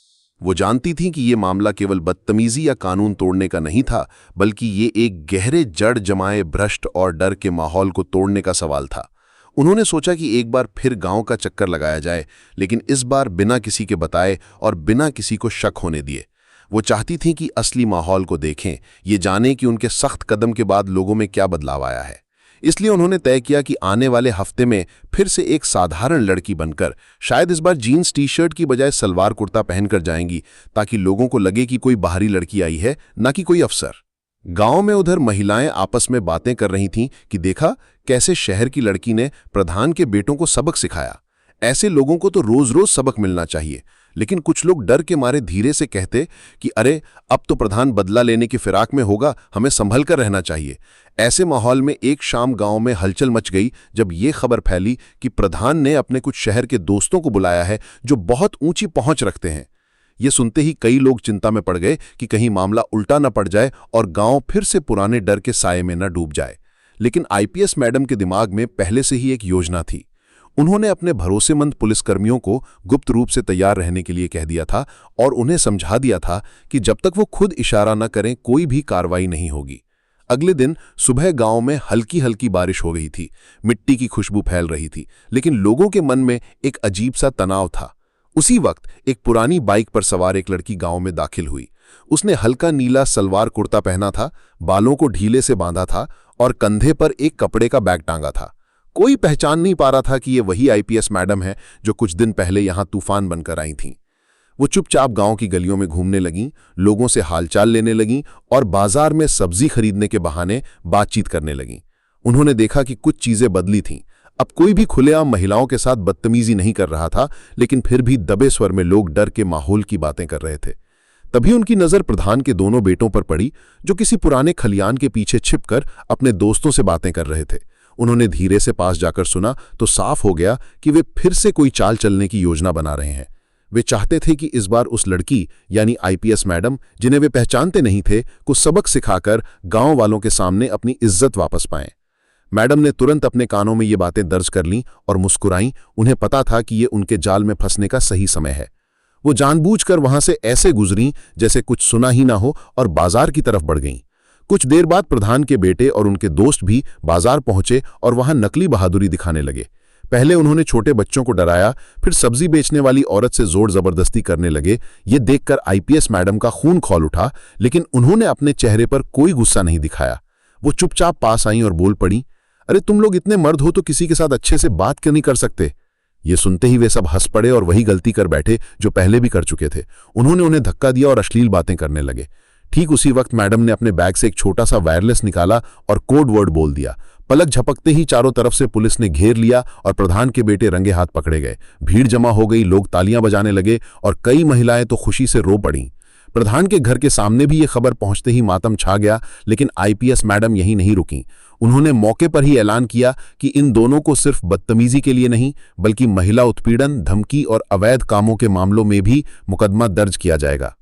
वो जानती थीं कि ये मामला केवल बदतमीजी या कानून तोड़ने का नहीं था, बल्कि ये एक गहरे जड़ जमाए भ्रष्ट और डर के माहौल को तोड़ने का सवाल था। उन्होंने सोचा कि एक बार फिर गांव का चक्कर लगाया जाए, लेकिन इस बार बिना किसी के बताए और बिना किसी को शक होने दिए। वो चाहती थीं कि असली माहौल को देखें, ये जानें कि उनके सख्त कदम के बाद लोगों में क्या बदलाव आया है। इसलिए उन्होंने तय किया कि आने वाले हफ्ते में फिर से एक साधारण लड़की बनकर, शायद इस बार जीन्स टी शर्ट की बजाय सलवार कुर्ता पहनकर जाएंगी, ताकि लोगों को लगे कि कोई बाहरी लड़की आई है, ना कि कोई अफसर। गांव में उधर महिलाएं आपस में बातें कर रही थीं कि देखा कैसे शहर की लड़की ने प्रधान के बेटों को सबक सिखाया। ऐसे लोगों को तो रोज रोज सबक मिलना चाहिए। लेकिन कुछ लोग डर के मारे धीरे से कहते कि अरे अब तो प्रधान बदला लेने की फिराक में होगा, हमें संभल कर रहना चाहिए। ऐसे माहौल में एक शाम गांव में हलचल मच गई जब ये खबर फैली कि प्रधान ने अपने कुछ शहर के दोस्तों को बुलाया है जो बहुत ऊंची पहुंच रखते हैं। ये सुनते ही कई लोग चिंता में पड़ गए कि कहीं मामला उल्टा न पड़ जाए और गांव फिर से पुराने डर के साये में न डूब जाए। लेकिन आईपीएस मैडम के दिमाग में पहले से ही एक योजना थी। उन्होंने अपने भरोसेमंद पुलिसकर्मियों को गुप्त रूप से तैयार रहने के लिए कह दिया था और उन्हें समझा दिया था कि जब तक वो खुद इशारा न करें कोई भी कार्रवाई नहीं होगी। अगले दिन सुबह गांव में हल्की हल्की बारिश हो रही थी, मिट्टी की खुशबू फैल रही थी, लेकिन लोगों के मन में एक अजीब सा तनाव था। उसी वक्त एक पुरानी बाइक पर सवार एक लड़की गांव में दाखिल हुई। उसने हल्का नीला सलवार कुर्ता पहना था, बालों को ढीले से बांधा था और कंधे पर एक कपड़े का बैग टांगा था। कोई पहचान नहीं पा रहा था कि ये वही आईपीएस मैडम है जो कुछ दिन पहले यहां तूफान बनकर आई थीं। वो चुपचाप गांव की गलियों में घूमने लगीं, लोगों से हालचाल लेने लगीं और बाजार में सब्जी खरीदने के बहाने बातचीत करने लगीं। उन्होंने देखा कि कुछ चीजें बदली थीं। अब कोई भी खुलेआम महिलाओं के साथ बदतमीजी नहीं कर रहा था, लेकिन फिर भी दबे स्वर में लोग डर के माहौल की बातें कर रहे थे। तभी उनकी नजर प्रधान के दोनों बेटों पर पड़ी, जो किसी पुराने खलियान के पीछे छिपकर अपने दोस्तों से बातें कर रहे थे। उन्होंने धीरे से पास जाकर सुना तो साफ हो गया कि वे फिर से कोई चाल चलने की योजना बना रहे हैं। वे चाहते थे कि इस बार उस लड़की यानी आईपीएस मैडम, जिन्हें वे पहचानते नहीं थे, को सबक सिखाकर गांव वालों के सामने अपनी इज्जत वापस पाएं। मैडम ने तुरंत अपने कानों में ये बातें दर्ज कर लीं और मुस्कुराईं। उन्हें पता था कि ये उनके जाल में फंसने का सही समय है। वो जानबूझकर वहां से ऐसे गुजरीं जैसे कुछ सुना ही ना हो और बाजार की तरफ बढ़ गईं। कुछ देर बाद प्रधान के बेटे और उनके दोस्त भी बाजार पहुंचे और वहां नकली बहादुरी दिखाने लगे। पहले उन्होंने छोटे बच्चों को डराया, फिर सब्जी बेचने वाली औरत से जोर जबरदस्ती करने लगे। ये देखकर आईपीएस मैडम का खून खौल उठा, लेकिन उन्होंने अपने चेहरे पर कोई गुस्सा नहीं दिखाया। वो चुपचाप पास आईं और बोल पड़ी, अरे तुम लोग इतने मर्द हो तो किसी के साथ अच्छे से बात क्यों नहीं कर सकते? ये सुनते ही वे सब हंस पड़े और वही गलती कर बैठे जो पहले भी कर चुके थे। उन्होंने उन्हें धक्का दिया और अश्लील बातें करने लगे। ठीक उसी वक्त मैडम ने अपने बैग से एक छोटा सा वायरलेस निकाला और कोड वर्ड बोल दिया। पलक झपकते ही चारों तरफ से पुलिस ने घेर लिया और प्रधान के बेटे रंगे हाथ पकड़े गए। भीड़ जमा हो गई, लोग तालियां बजाने लगे और कई महिलाएं तो खुशी से रो पड़ीं। प्रधान के घर के सामने भी ये खबर पहुंचते ही मातम छा गया, लेकिन आईपीएस मैडम यहीं नहीं रुकीं। उन्होंने मौके पर ही ऐलान किया कि इन दोनों को सिर्फ बदतमीजी के लिए नहीं, बल्कि महिला उत्पीड़न, धमकी और अवैध कामों के मामलों में भी मुकदमा दर्ज किया जाएगा।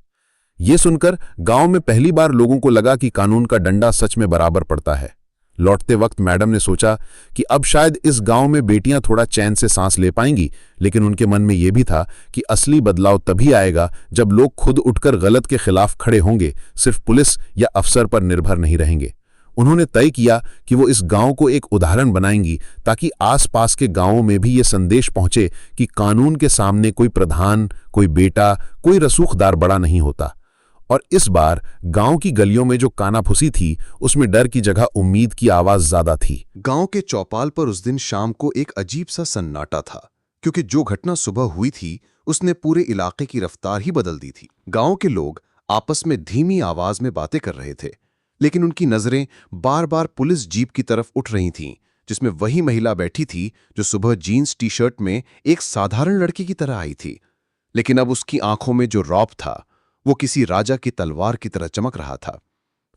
ये सुनकर गांव में पहली बार लोगों को लगा कि कानून का डंडा सच में बराबर पड़ता है। लौटते वक्त मैडम ने सोचा कि अब शायद इस गांव में बेटियां थोड़ा चैन से सांस ले पाएंगी, लेकिन उनके मन में यह भी था कि असली बदलाव तभी आएगा जब लोग खुद उठकर गलत के खिलाफ खड़े होंगे, सिर्फ पुलिस या अफसर पर निर्भर नहीं रहेंगे। उन्होंने तय किया कि वो इस गांव को एक उदाहरण बनाएंगी, ताकि आसपास के गांवों में भी ये संदेश पहुंचे कि कानून के सामने कोई प्रधान, कोई बेटा, कोई रसूखदार बड़ा नहीं होता। और इस बार गांव की गलियों में जो कानाफूसी थी, उसमें डर की जगह उम्मीद की आवाज ज्यादा थी। गांव के चौपाल पर उस दिन शाम को एक अजीब सा सन्नाटा था, क्योंकि जो घटना सुबह हुई थी उसने पूरे इलाके की रफ्तार ही बदल दी थी। गांव के लोग आपस में धीमी आवाज में बातें कर रहे थे, लेकिन उनकी नजरें बार बार पुलिस जीप की तरफ उठ रही थीं, जिसमें वही महिला बैठी थी जो सुबह जीन्स टी शर्ट में एक साधारण लड़की की तरह आई थी। लेकिन अब उसकी आंखों में जो रौब था, वो किसी राजा की तलवार की तरह चमक रहा था।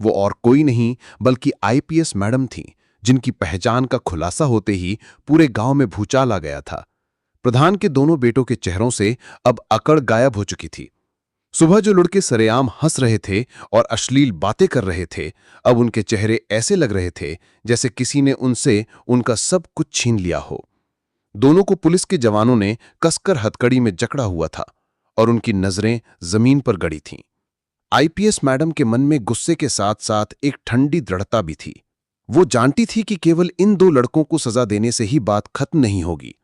वो और कोई नहीं बल्कि आईपीएस मैडम थीं, जिनकी पहचान का खुलासा होते ही पूरे गांव में भूचाल आ गया था। प्रधान के दोनों बेटों के चेहरों से अब अकड़ गायब हो चुकी थी। सुबह जो लड़के सरेआम हंस रहे थे और अश्लील बातें कर रहे थे, अब उनके चेहरे ऐसे लग रहे थे जैसे किसी ने उनसे उनका सब कुछ छीन लिया हो। दोनों को पुलिस के जवानों ने कसकर हथकड़ी में जकड़ा हुआ था और उनकी नजरें जमीन पर गड़ी थीं। आईपीएस मैडम के मन में गुस्से के साथ साथ एक ठंडी दृढ़ता भी थी। वो जानती थी कि केवल इन दो लड़कों को सजा देने से ही बात खत्म नहीं होगी,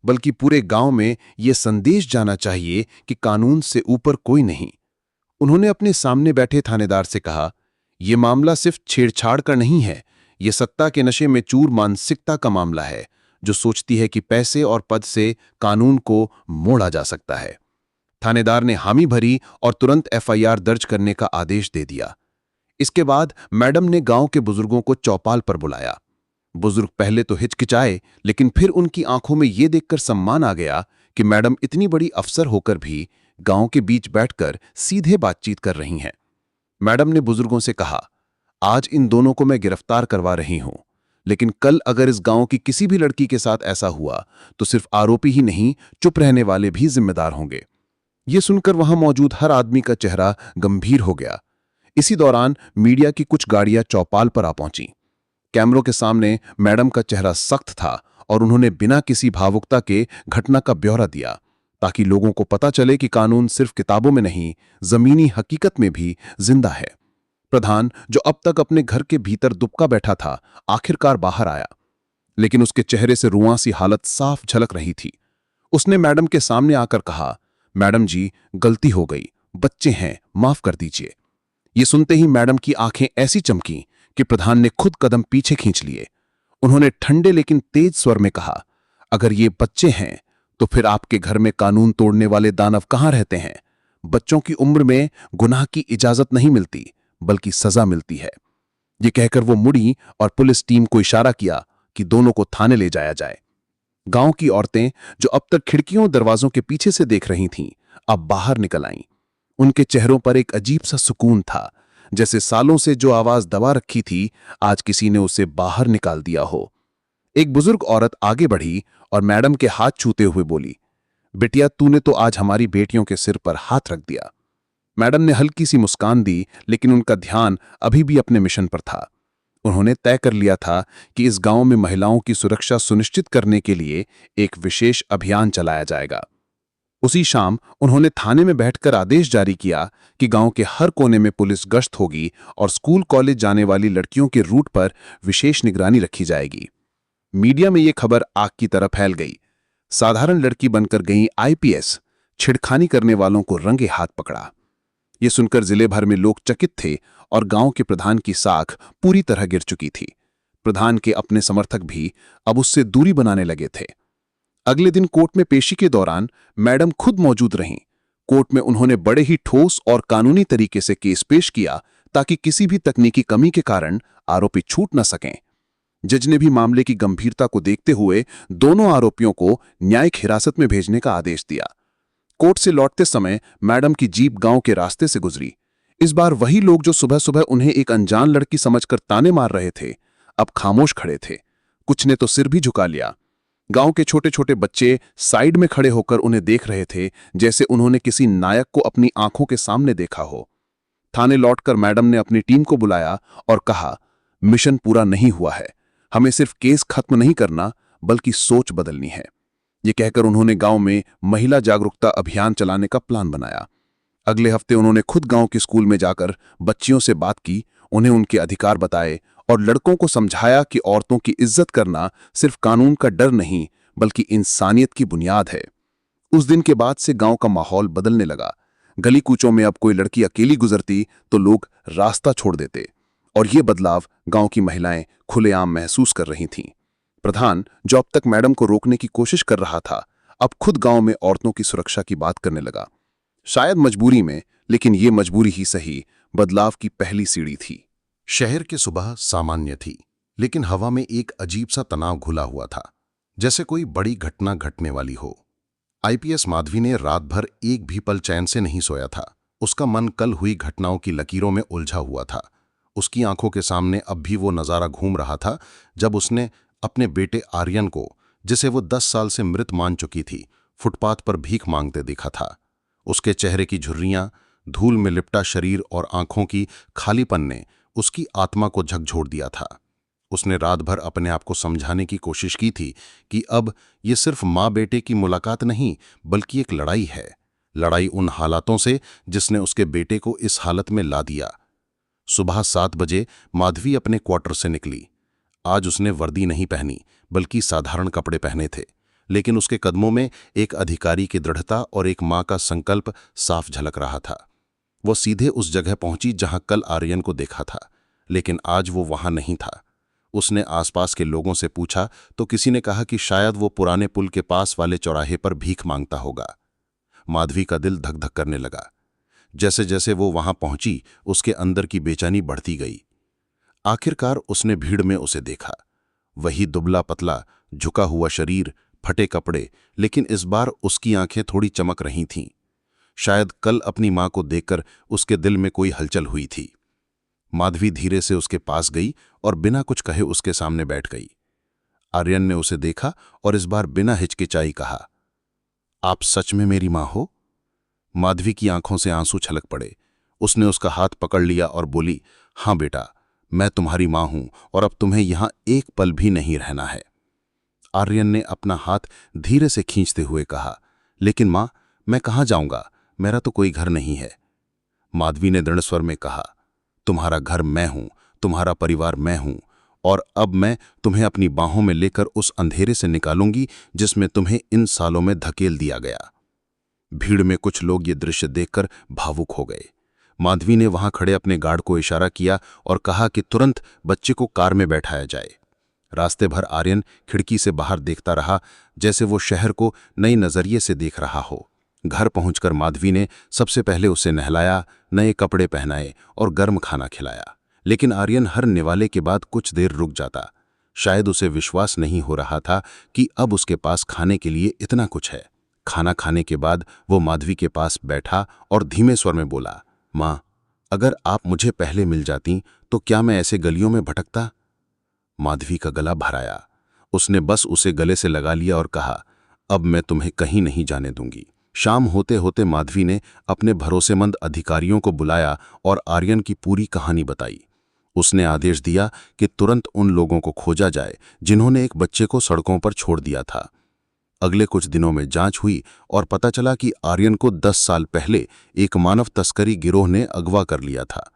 बल्कि पूरे गांव में ये संदेश जाना चाहिए कि कानून से ऊपर कोई नहीं। उन्होंने अपने सामने बैठे थानेदार से कहा, यह मामला सिर्फ छेड़छाड़ का नहीं है, ये सत्ता के नशे में चूर मानसिकता का मामला है, जो सोचती है कि पैसे और पद से कानून को मोड़ा जा सकता है। थानेदार ने हामी भरी और तुरंत एफआईआर दर्ज करने का आदेश दे दिया। इसके बाद मैडम ने गांव के बुजुर्गों को चौपाल पर बुलाया। बुजुर्ग पहले तो हिचकिचाए, लेकिन फिर उनकी आंखों में यह देखकर सम्मान आ गया कि मैडम इतनी बड़ी अफसर होकर भी गांव के बीच बैठकर सीधे बातचीत कर रही हैं। मैडम ने बुजुर्गों से कहा, आज इन दोनों को मैं गिरफ्तार करवा रही हूं, लेकिन कल अगर इस गांव की किसी भी लड़की के साथ ऐसा हुआ तो सिर्फ आरोपी ही नहीं, चुप रहने वाले भी जिम्मेदार होंगे। यह सुनकर वहां मौजूद हर आदमी का चेहरा गंभीर हो गया। इसी दौरान मीडिया की कुछ गाड़ियां चौपाल पर आ पहुंची। कैमरों के सामने मैडम का चेहरा सख्त था और उन्होंने बिना किसी भावुकता के घटना का ब्यौरा दिया, ताकि लोगों को पता चले कि कानून सिर्फ किताबों में नहीं, जमीनी हकीकत में भी जिंदा है। प्रधान, जो अब तक अपने घर के भीतर दुबका बैठा था, आखिरकार बाहर आया, लेकिन उसके चेहरे से रुआं सी हालत साफ झलक रही थी। उसने मैडम के सामने आकर कहा, मैडम जी, गलती हो गई, बच्चे हैं, माफ कर दीजिए। ये सुनते ही मैडम की आंखें ऐसी चमकी कि प्रधान ने खुद कदम पीछे खींच लिए। उन्होंने ठंडे लेकिन तेज स्वर में कहा, अगर ये बच्चे हैं तो फिर आपके घर में कानून तोड़ने वाले दानव कहां रहते हैं? बच्चों की उम्र में गुनाह की इजाजत नहीं मिलती, बल्कि सजा मिलती है। ये कहकर वो मुड़ी और पुलिस टीम को इशारा किया कि दोनों को थाने ले जाया जाए। गांव की औरतें, जो अब तक खिड़कियों दरवाजों के पीछे से देख रही थीं, अब बाहर निकल आईं। उनके चेहरों पर एक अजीब सा सुकून था, जैसे सालों से जो आवाज दबा रखी थी, आज किसी ने उसे बाहर निकाल दिया हो। एक बुजुर्ग औरत आगे बढ़ी और मैडम के हाथ छूते हुए बोली, बिटिया, तूने तो आज हमारी बेटियों के सिर पर हाथ रख दिया। मैडम ने हल्की सी मुस्कान दी, लेकिन उनका ध्यान अभी भी अपने मिशन पर था। उन्होंने तय कर लिया था कि इस गांव में महिलाओं की सुरक्षा सुनिश्चित करने के लिए एक विशेष अभियान चलाया जाएगा। उसी शाम उन्होंने थाने में बैठकर आदेश जारी किया कि गांव के हर कोने में पुलिस गश्त होगी और स्कूल कॉलेज जाने वाली लड़कियों के रूट पर विशेष निगरानी रखी जाएगी। मीडिया में यह खबर आग की तरह फैल गई। साधारण लड़की बनकर गई आईपीएस, छिड़खानी करने वालों को रंगे हाथ पकड़ा। ये सुनकर जिले भर में लोग चकित थे और गांव के प्रधान की साख पूरी तरह गिर चुकी थी। प्रधान के अपने समर्थक भी अब उससे दूरी बनाने लगे थे। अगले दिन कोर्ट में पेशी के दौरान मैडम खुद मौजूद रहीं। कोर्ट में उन्होंने बड़े ही ठोस और कानूनी तरीके से केस पेश किया, ताकि किसी भी तकनीकी कमी के कारण आरोपी छूट न सकें। जज ने भी मामले की गंभीरता को देखते हुए दोनों आरोपियों को न्यायिक हिरासत में भेजने का आदेश दिया। कोर्ट से लौटते समय मैडम की जीप गांव के रास्ते से गुजरी। इस बार वही लोग जो सुबह सुबह उन्हें एक अनजान लड़की समझकर ताने मार रहे थे, अब खामोश खड़े थे। कुछ ने तो सिर भी झुका लिया। गांव के छोटे छोटे बच्चे साइड में खड़े होकर उन्हें देख रहे थे, जैसे उन्होंने किसी नायक को अपनी आंखों के सामने देखा हो। थाने लौटकर मैडम ने अपनी टीम को बुलाया और कहा, मिशन पूरा नहीं हुआ है, हमें सिर्फ केस खत्म नहीं करना, बल्कि सोच बदलनी है। ये कहकर उन्होंने गांव में महिला जागरूकता अभियान चलाने का प्लान बनाया। अगले हफ्ते उन्होंने खुद गांव के स्कूल में जाकर बच्चियों से बात की, उन्हें उनके अधिकार बताए और लड़कों को समझाया कि औरतों की इज्जत करना सिर्फ कानून का डर नहीं, बल्कि इंसानियत की बुनियाद है। उस दिन के बाद से गांव का माहौल बदलने लगा। गली कूचों में अब कोई लड़की अकेली गुजरती तो लोग रास्ता छोड़ देते, और ये बदलाव गांव की महिलाएं खुलेआम महसूस कर रही थीं। प्रधान, जो अब तक मैडम को रोकने की कोशिश कर रहा था, अब खुद गांव में औरतों की सुरक्षा की बात करने लगा। शायद मजबूरी में, लेकिन ये मजबूरी ही सही बदलाव की पहली सीढ़ी थी। शहर की सुबह सामान्य थी, लेकिन हवा में एक अजीब सा तनाव घुला हुआ था, जैसे कोई बड़ी घटना घटने वाली हो। आईपीएस माधवी ने रात भर एक भी पल चैन से नहीं सोया था। उसका मन कल हुई घटनाओं की लकीरों में उलझा हुआ था। उसकी आंखों के सामने अब भी वो नजारा घूम रहा था जब उसने अपने बेटे आर्यन को, जिसे वो 10 साल से मृत मान चुकी थी, फुटपाथ पर भीख मांगते देखा था। उसके चेहरे की झुर्रियां, धूल में लिपटा शरीर और आंखों की खालीपन ने उसकी आत्मा को झकझोर दिया था। उसने रात भर अपने आप को समझाने की कोशिश की थी कि अब ये सिर्फ माँ बेटे की मुलाकात नहीं, बल्कि एक लड़ाई है। लड़ाई उन हालातों से जिसने उसके बेटे को इस हालत में ला दिया। सुबह 7 बजे माधवी अपने क्वार्टर से निकली। आज उसने वर्दी नहीं पहनी, बल्कि साधारण कपड़े पहने थे, लेकिन उसके कदमों में एक अधिकारी की दृढ़ता और एक मां का संकल्प साफ झलक रहा था। वो सीधे उस जगह पहुंची जहां कल आर्यन को देखा था, लेकिन आज वो वहां नहीं था। उसने आसपास के लोगों से पूछा तो किसी ने कहा कि शायद वो पुराने पुल के पास वाले चौराहे पर भीख मांगता होगा। माधवी का दिल धक धक करने लगा। जैसे जैसे वो वहां पहुंची, उसके अंदर की बेचैनी बढ़ती गई। आखिरकार उसने भीड़ में उसे देखा। वही दुबला पतला, झुका हुआ शरीर, फटे कपड़े, लेकिन इस बार उसकी आंखें थोड़ी चमक रही थीं। शायद कल अपनी मां को देखकर उसके दिल में कोई हलचल हुई थी। माधवी धीरे से उसके पास गई और बिना कुछ कहे उसके सामने बैठ गई। आर्यन ने उसे देखा और इस बार बिना हिचकिचाई कहा, आप सच में मेरी मां हो? माधवी की आंखों से आंसू छलक पड़े। उसने उसका हाथ पकड़ लिया और बोली, हां बेटा, मैं तुम्हारी मां हूं और अब तुम्हें यहां एक पल भी नहीं रहना है। आर्यन ने अपना हाथ धीरे से खींचते हुए कहा, लेकिन मां, मैं कहाँ जाऊंगा? मेरा तो कोई घर नहीं है। माधवी ने दृढ़ स्वर में कहा, तुम्हारा घर मैं हूं, तुम्हारा परिवार मैं हूं, और अब मैं तुम्हें अपनी बाहों में लेकर उस अंधेरे से निकालूंगी जिसमें तुम्हें इन सालों में धकेल दिया गया। भीड़ में कुछ लोग ये दृश्य देखकर भावुक हो गए। माधवी ने वहां खड़े अपने गार्ड को इशारा किया और कहा कि तुरंत बच्चे को कार में बैठाया जाए। रास्ते भर आर्यन खिड़की से बाहर देखता रहा, जैसे वो शहर को नए नजरिए से देख रहा हो। घर पहुंचकर माधवी ने सबसे पहले उसे नहलाया, नए कपड़े पहनाए और गर्म खाना खिलाया। लेकिन आर्यन हर निवाले के बाद कुछ देर रुक जाता। शायद उसे विश्वास नहीं हो रहा था कि अब उसके पास खाने के लिए इतना कुछ है। खाना खाने के बाद वो माधवी के पास बैठा और धीमे स्वर में बोला, मां, अगर आप मुझे पहले मिल जाती तो क्या मैं ऐसे गलियों में भटकता? माधवी का गला भर आया। उसने बस उसे गले से लगा लिया और कहा, अब मैं तुम्हें कहीं नहीं जाने दूंगी। शाम होते होते माधवी ने अपने भरोसेमंद अधिकारियों को बुलाया और आर्यन की पूरी कहानी बताई। उसने आदेश दिया कि तुरंत उन लोगों को खोजा जाए जिन्होंने एक बच्चे को सड़कों पर छोड़ दिया था। अगले कुछ दिनों में जांच हुई और पता चला कि आर्यन को 10 साल पहले एक मानव तस्करी गिरोह ने अगवा कर लिया था,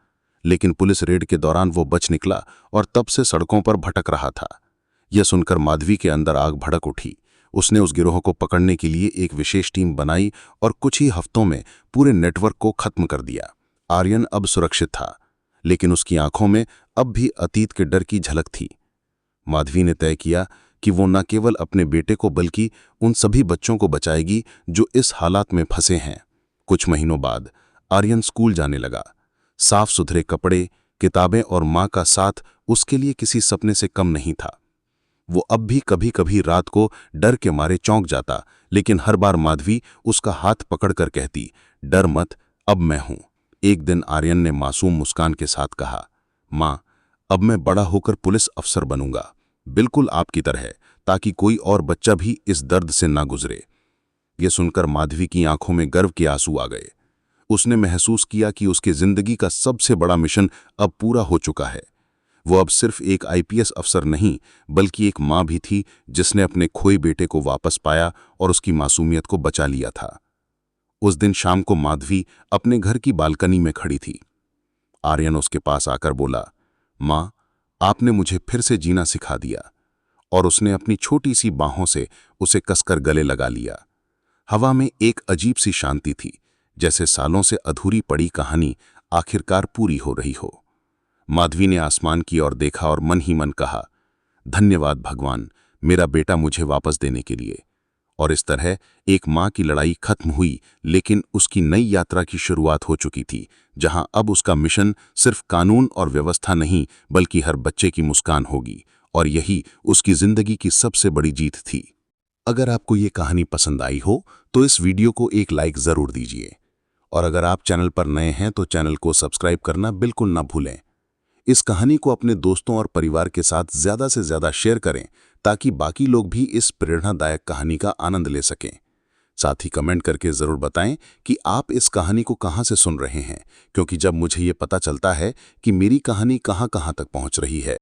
लेकिन पुलिस रेड के दौरान वो बच निकला और तब से सड़कों पर भटक रहा था। यह सुनकर माधवी के अंदर आग भड़क उठी। उसने उस गिरोह को पकड़ने के लिए एक विशेष टीम बनाई और कुछ ही हफ्तों में पूरे नेटवर्क को खत्म कर दिया। आर्यन अब सुरक्षित था, लेकिन उसकी आंखों में अब भी अतीत के डर की झलक थी। माधवी ने तय किया कि वो न केवल अपने बेटे को बल्कि उन सभी बच्चों को बचाएगी जो इस हालात में फंसे हैं। कुछ महीनों बाद आर्यन स्कूल जाने लगा। साफ सुथरे कपड़े, किताबें और मां का साथ उसके लिए किसी सपने से कम नहीं था। वो अब भी कभी कभी रात को डर के मारे चौंक जाता, लेकिन हर बार माधवी उसका हाथ पकड़कर कहती, डर मत, अब मैं हूं। एक दिन आर्यन ने मासूम मुस्कान के साथ कहा, मां, अब मैं बड़ा होकर पुलिस अफसर बनूंगा, बिल्कुल आपकी तरह, ताकि कोई और बच्चा भी इस दर्द से ना गुजरे। यह सुनकर माधवी की आंखों में गर्व के आंसू आ गए। उसने महसूस किया कि उसकी जिंदगी का सबसे बड़ा मिशन अब पूरा हो चुका है। वो अब सिर्फ एक आईपीएस अफसर नहीं, बल्कि एक मां भी थी जिसने अपने खोए बेटे को वापस पाया और उसकी मासूमियत को बचा लिया था। उस दिन शाम को माधवी अपने घर की बालकनी में खड़ी थी। आर्यन उसके पास आकर बोला, मां, आपने मुझे फिर से जीना सिखा दिया। और उसने अपनी छोटी सी बाहों से उसे कसकर गले लगा लिया। हवा में एक अजीब सी शांति थी, जैसे सालों से अधूरी पड़ी कहानी आखिरकार पूरी हो रही हो। माधवी ने आसमान की ओर देखा और मन ही मन कहा, धन्यवाद भगवान, मेरा बेटा मुझे वापस देने के लिए। और इस तरह एक मां की लड़ाई खत्म हुई, लेकिन उसकी नई यात्रा की शुरुआत हो चुकी थी, जहां अब उसका मिशन सिर्फ कानून और व्यवस्था नहीं, बल्कि हर बच्चे की मुस्कान होगी। और यही उसकी जिंदगी की सबसे बड़ी जीत थी। अगर आपको ये कहानी पसंद आई हो तो इस वीडियो को एक लाइक जरूर दीजिए, और अगर आप चैनल पर नए हैं तो चैनल को सब्सक्राइब करना बिल्कुल ना भूलें। इस कहानी को अपने दोस्तों और परिवार के साथ ज्यादा से ज्यादा शेयर करें, ताकि बाकी लोग भी इस प्रेरणादायक कहानी का आनंद ले सकें। साथ ही कमेंट करके जरूर बताएं कि आप इस कहानी को कहां से सुन रहे हैं, क्योंकि जब मुझे ये पता चलता है कि मेरी कहानी कहां-कहां तक पहुंच रही है,